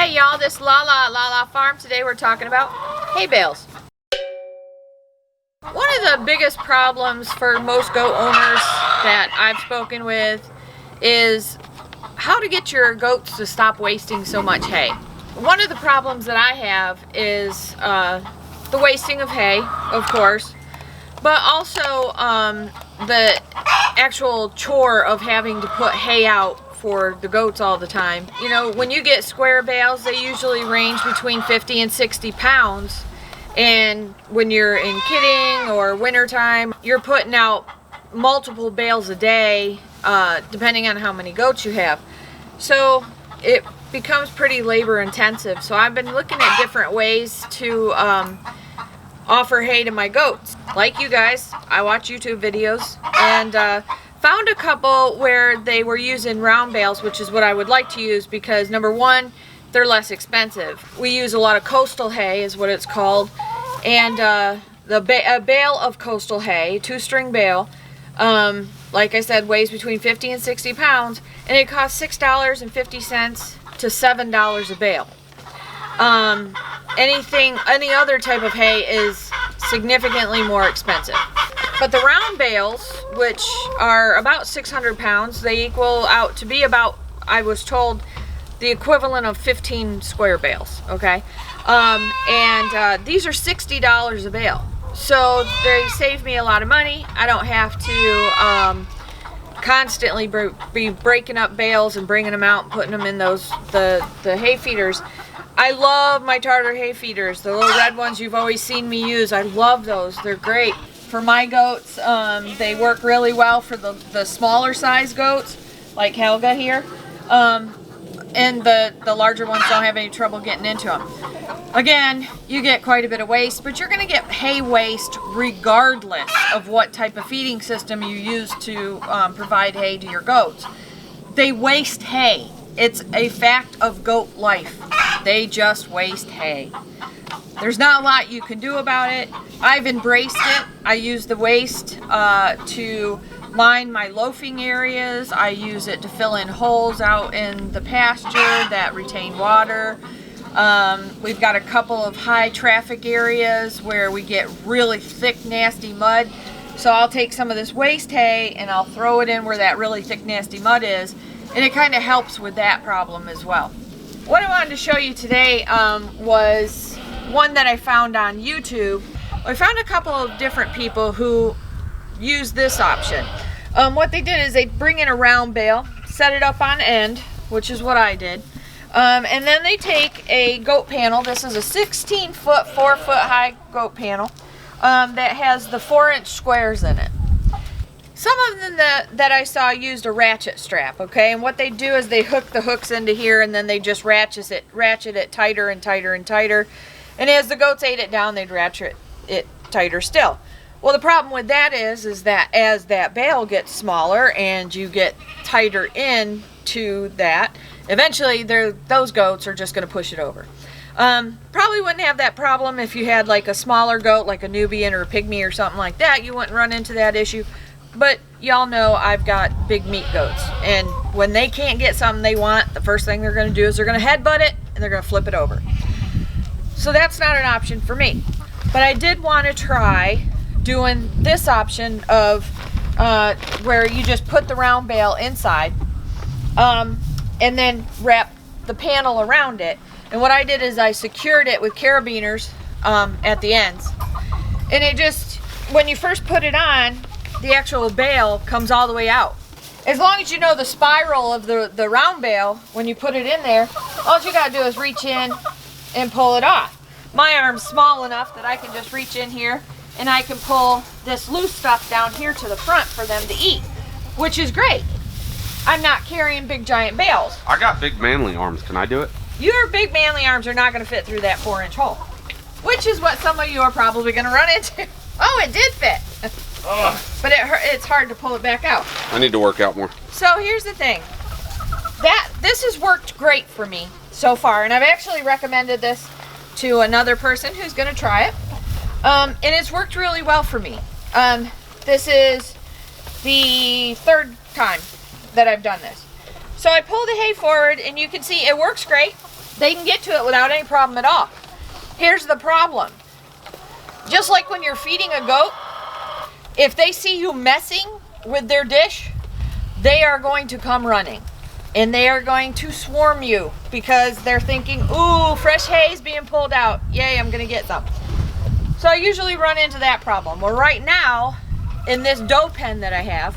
Hey y'all, this Lala farm. Today we're talking about hay bales. One of the biggest problems for most goat owners that I've spoken with is how to get your goats to stop wasting so much hay. One of the problems that I have is the wasting of hay, of course, but also the actual chore of having to put hay out for the goats all the time. You know, when you get square bales, they usually range between 50 and 60 pounds. And when you're in kidding or wintertime, you're putting out multiple bales a day, depending on how many goats you have. So it becomes pretty labor intensive. So I've been looking at different ways to offer hay to my goats. Like you guys, I watch YouTube videos and found a couple where they were using round bales, which is what I would like to use because number one, they're less expensive. We use a lot of coastal hay is what it's called, and a bale of coastal hay, 2-string bale, like I said, weighs between 50 and 60 pounds, and it costs $6.50 to $7 a bale. Any other type of hay is significantly more expensive. But the round bales, which are about 600 pounds, they equal out to be about, I was told, the equivalent of 15 square bales, okay? These are $60 a bale. So they save me a lot of money. I don't have to constantly be breaking up bales and bringing them out and putting them in the hay feeders. I love my tartar hay feeders, the little red ones you've always seen me use. I love those, they're great. For my goats, they work really well for the smaller size goats, like Helga here. And the larger ones don't have any trouble getting into them. Again, you get quite a bit of waste, but you're going to get hay waste regardless of what type of feeding system you use to provide hay to your goats. They waste hay. It's a fact of goat life. They just waste hay. There's not a lot you can do about it. I've embraced it. I use the waste to line my loafing areas. I use it to fill in holes out in the pasture that retain water. We've got a couple of high traffic areas where we get really thick, nasty mud. So I'll take some of this waste hay and I'll throw it in where that really thick, nasty mud is. And it kind of helps with that problem as well. What I wanted to show you today was one that I found on YouTube. I found a couple of different people who use this option. What they did is they bring in a round bale, set it up on end, which is what I did, and then they take a goat panel. This is a 16-foot, 4-foot high goat panel that has the 4-inch squares in it. Some of them that I saw used a ratchet strap, okay? And what they do is they hook the hooks into here and then they just ratchet it tighter and tighter and tighter. And as the goats ate it down, they'd ratchet it tighter still. Well, the problem with that is that as that bale gets smaller and you get tighter into that, eventually those goats are just going to push it over. Probably wouldn't have that problem if you had like a smaller goat, like a Nubian or a pygmy or something like that. You wouldn't run into that issue. But y'all know I've got big meat goats, and when they can't get something they want, the first thing they're going to do is they're going to headbutt it and they're going to flip it over. So that's not an option for me. But I did want to try doing this option of where you just put the round bale inside and then wrap the panel around it. And what I did is I secured it with carabiners at the ends. And it just, when you first put it on, the actual bale comes all the way out. As long as you know the spiral of the round bale, when you put it in there, all you gotta do is reach in and pull it off. My arm's small enough that I can just reach in here and I can pull this loose stuff down here to the front for them to eat, which is great. I'm not carrying big giant bales. I got big manly arms, can I do it? Your big manly arms are not gonna fit through that 4-inch hole, which is what some of you are probably gonna run into. Oh, it did fit. But it's hard to pull it back out. I need to work out more. So here's the thing. This has worked great for me so far, and I've actually recommended this to another person who's going to try it. And it's worked really well for me. This is the 3rd time that I've done this. So I pull the hay forward and you can see it works great. they can get to it without any problem at all. Here's the problem. Just like when you're feeding a goat, if they see you messing with their dish, they are going to come running. And they are going to swarm you because they're thinking, ooh, fresh hay is being pulled out. Yay, I'm gonna get some. So I usually run into that problem. Well, right now, in this doe pen that I have,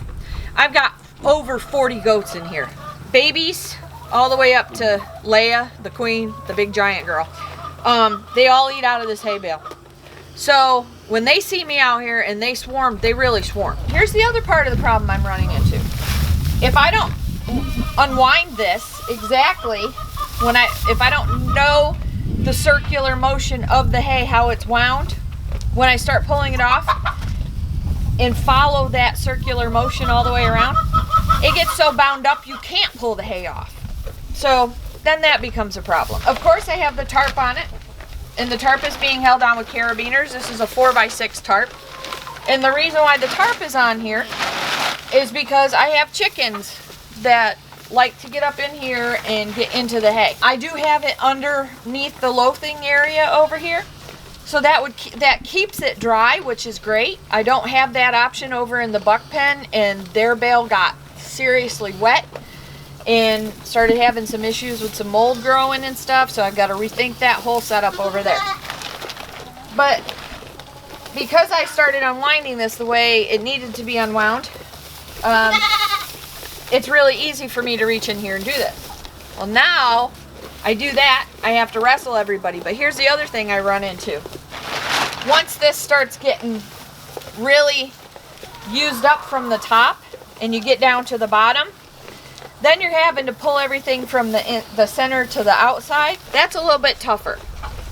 I've got over 40 goats in here. Babies, all the way up to Leia, the queen, the big giant girl. They all eat out of this hay bale. So when they see me out here and they swarm, they really swarm. Here's the other part of the problem I'm running into. If I don't unwind this exactly, if I don't know the circular motion of the hay, how it's wound, when I start pulling it off and follow that circular motion all the way around, it gets so bound up you can't pull the hay off. So then that becomes a problem. Of course I have the tarp on it, and the tarp is being held on with carabiners. This is a 4x6 tarp. And the reason why the tarp is on here is because I have chickens that like to get up in here and get into the hay. I do have it underneath the loafing area over here, so that keeps it dry, which is great. I don't have that option over in the buck pen, and their bale got seriously wet and started having some issues with some mold growing and stuff, so I've got to rethink that whole setup over there. But because I started unwinding this the way it needed to be unwound, it's really easy for me to reach in here and do this. Well, now I do that, I have to wrestle everybody. But here's the other thing I run into. Once this starts getting really used up from the top and you get down to the bottom, then you're having to pull everything from the center to the outside. That's a little bit tougher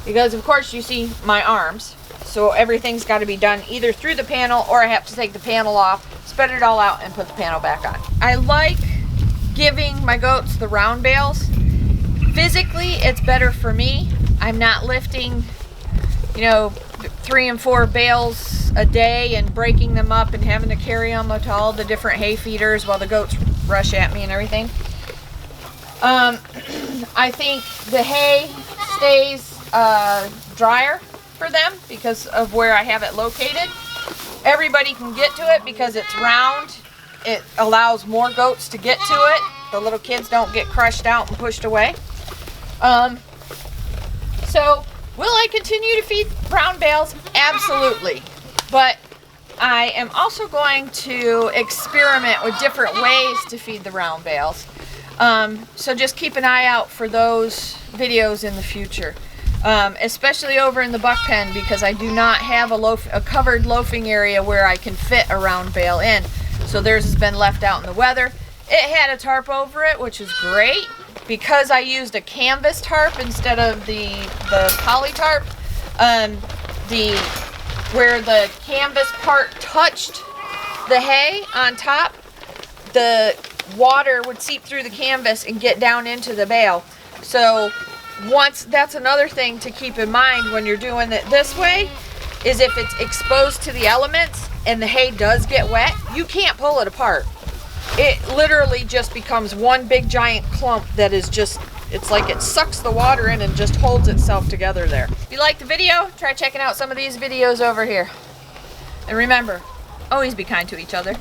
because, of course, you see my arms. So everything's got to be done either through the panel, or I have to take the panel off, spread it all out, and put the panel back on. I like giving my goats the round bales. Physically, it's better for me. I'm not lifting, 3 and 4 bales a day and breaking them up and having to carry them to all the different hay feeders while the goats rush at me and everything. I think the hay stays drier for them because of where I have it located. Everybody can get to it because it's round. It allows more goats to get to it. The little kids don't get crushed out and pushed away. So will I continue to feed round bales? Absolutely. But I am also going to experiment with different ways to feed the round bales. So just keep an eye out for those videos in the future. Especially over in the buck pen, because I do not have a covered loafing area where I can fit a round bale in. So theirs has been left out in the weather. It had a tarp over it, which is great. Because I used a canvas tarp instead of the poly tarp, where the canvas part touched the hay on top, the water would seep through the canvas and get down into the bale. So that's another thing to keep in mind when you're doing it this way, is if it's exposed to the elements and the hay does get wet, you can't pull it apart. It literally just becomes one big giant clump that is just, it's like it sucks the water in and just holds itself together there. If you like the video, try checking out some of these videos over here. And remember, always be kind to each other.